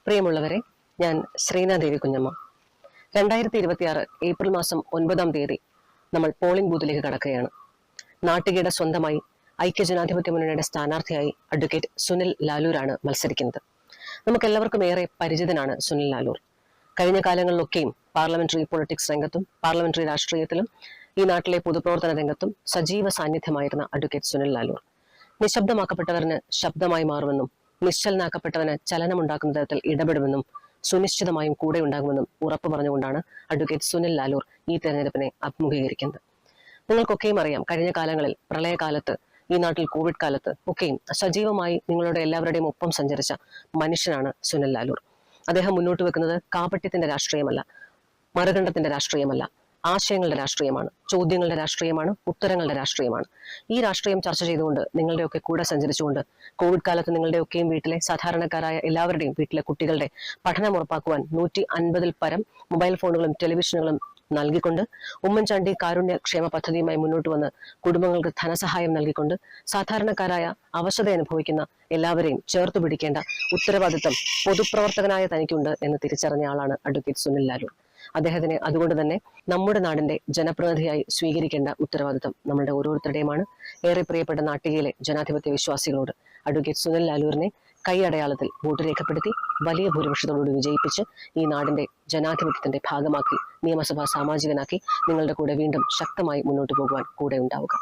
പ്രിയമുള്ളവരെ, ഞാൻ ശ്രീനാദേവി കുഞ്ഞമ്മ. 2026 ഏപ്രിൽ മാസം 9-ാം തീയതി നമ്മൾ പോളിംഗ് ബൂത്തിലേക്ക് കടക്കുകയാണ്. നാട്ടികയുടെ സ്വന്തമായി ഐക്യജനാധിപത്യ മുന്നണിയുടെ സ്ഥാനാർത്ഥിയായി അഡ്വക്കേറ്റ് സുനിൽ ലാലൂരാണ് മത്സരിക്കുന്നത്. നമുക്കെല്ലാവർക്കും ഏറെ പരിചിതനാണ് സുനിൽ ലാലൂർ. കഴിഞ്ഞ കാലങ്ങളിലൊക്കെയും പാർലമെന്ററി പൊളിറ്റിക്സ് രംഗത്തും പാർലമെന്ററി രാഷ്ട്രീയത്തിലും ഈ നാട്ടിലെ പൊതുപ്രവർത്തന രംഗത്തും സജീവ സാന്നിധ്യമായിരുന്ന അഡ്വക്കേറ്റ് സുനിൽ ലാലൂർ നിശബ്ദമാക്കപ്പെട്ടവരിന് ശബ്ദമായി മാറുമെന്നും നിശ്ചലനാക്കപ്പെട്ടവന് ചലനമുണ്ടാക്കുന്ന തരത്തിൽ ഇടപെടുമെന്നും സുനിശ്ചിതമായും കൂടെ ഉണ്ടാകുമെന്നും ഉറപ്പു പറഞ്ഞുകൊണ്ടാണ് അഡ്വക്കേറ്റ് സുനിൽ ലാലൂർ ഈ തെരഞ്ഞെടുപ്പിനെ അഭിമുഖീകരിക്കുന്നത്. നിങ്ങൾക്കൊക്കെയും അറിയാം, കഴിഞ്ഞ കാലങ്ങളിൽ പ്രളയകാലത്ത്, ഈ നാട്ടിൽ കോവിഡ് കാലത്ത് ഒക്കെയും സജീവമായി നിങ്ങളുടെ എല്ലാവരുടെയും ഒപ്പം സഞ്ചരിച്ച മനുഷ്യനാണ് സുനിൽ ലാലൂർ. അദ്ദേഹം മുന്നോട്ട് വെക്കുന്നത് കാപട്യത്തിന്റെ രാഷ്ട്രീയമല്ല, മറുകണ്ഠത്തിന്റെ രാഷ്ട്രീയമല്ല, ആശയങ്ങളുടെ രാഷ്ട്രീയമാണ്, ചോദ്യങ്ങളുടെ രാഷ്ട്രീയമാണ്, ഉത്തരങ്ങളുടെ രാഷ്ട്രീയമാണ്. ഈ രാഷ്ട്രീയം ചർച്ച ചെയ്തുകൊണ്ട് നിങ്ങളുടെയൊക്കെ കൂടെ സഞ്ചരിച്ചുകൊണ്ട് കോവിഡ് കാലത്ത് നിങ്ങളുടെയൊക്കെയും വീട്ടിലെ സാധാരണക്കാരായ എല്ലാവരുടെയും വീട്ടിലെ കുട്ടികളുടെ പഠനം ഉറപ്പാക്കുവാൻ 150-ൽ പരം മൊബൈൽ ഫോണുകളും ടെലിവിഷനുകളും നൽകിക്കൊണ്ട് ഉമ്മൻചാണ്ടി കാരുണ്യ ക്ഷേമ പദ്ധതിയുമായി മുന്നോട്ട് വന്ന് കുടുംബങ്ങൾക്ക് ധനസഹായം നൽകിക്കൊണ്ട് സാധാരണക്കാരായ അവശത അനുഭവിക്കുന്ന എല്ലാവരെയും ചേർത്ത് പിടിക്കേണ്ട ഉത്തരവാദിത്വം പൊതുപ്രവർത്തകനായ തനിക്കുണ്ട് എന്ന് തിരിച്ചറിഞ്ഞ ആളാണ് അഡ്വക്കേറ്റ് സുനിൽ ലാലൂർ. അദ്ദേഹത്തിന് അതുകൊണ്ട് തന്നെ നമ്മുടെ നാടിന്റെ ജനപ്രതിനിധിയായി സ്വീകരിക്കേണ്ട ഉത്തരവാദിത്വം നമ്മളുടെ ഓരോരുത്തരുടെയുമാണ്. ഏറെ പ്രിയപ്പെട്ട നാട്ടികയിലെ ജനാധിപത്യ വിശ്വാസികളോട് അഡ്വക്കേറ്റ് സുനിൽ ലാലൂരിനെ കൈയടയാളത്തിൽ വോട്ട് രേഖപ്പെടുത്തി വലിയ ഭൂരിപക്ഷത്തോടുകൂടി വിജയിപ്പിച്ച് ഈ നാടിന്റെ ജനാധിപത്യത്തിന്റെ ഭാഗമാക്കി നിയമസഭാ സാമാജികനാക്കി നിങ്ങളുടെ കൂടെ വീണ്ടും ശക്തമായി മുന്നോട്ട് പോകുവാൻ കൂടെ ഉണ്ടാവുക.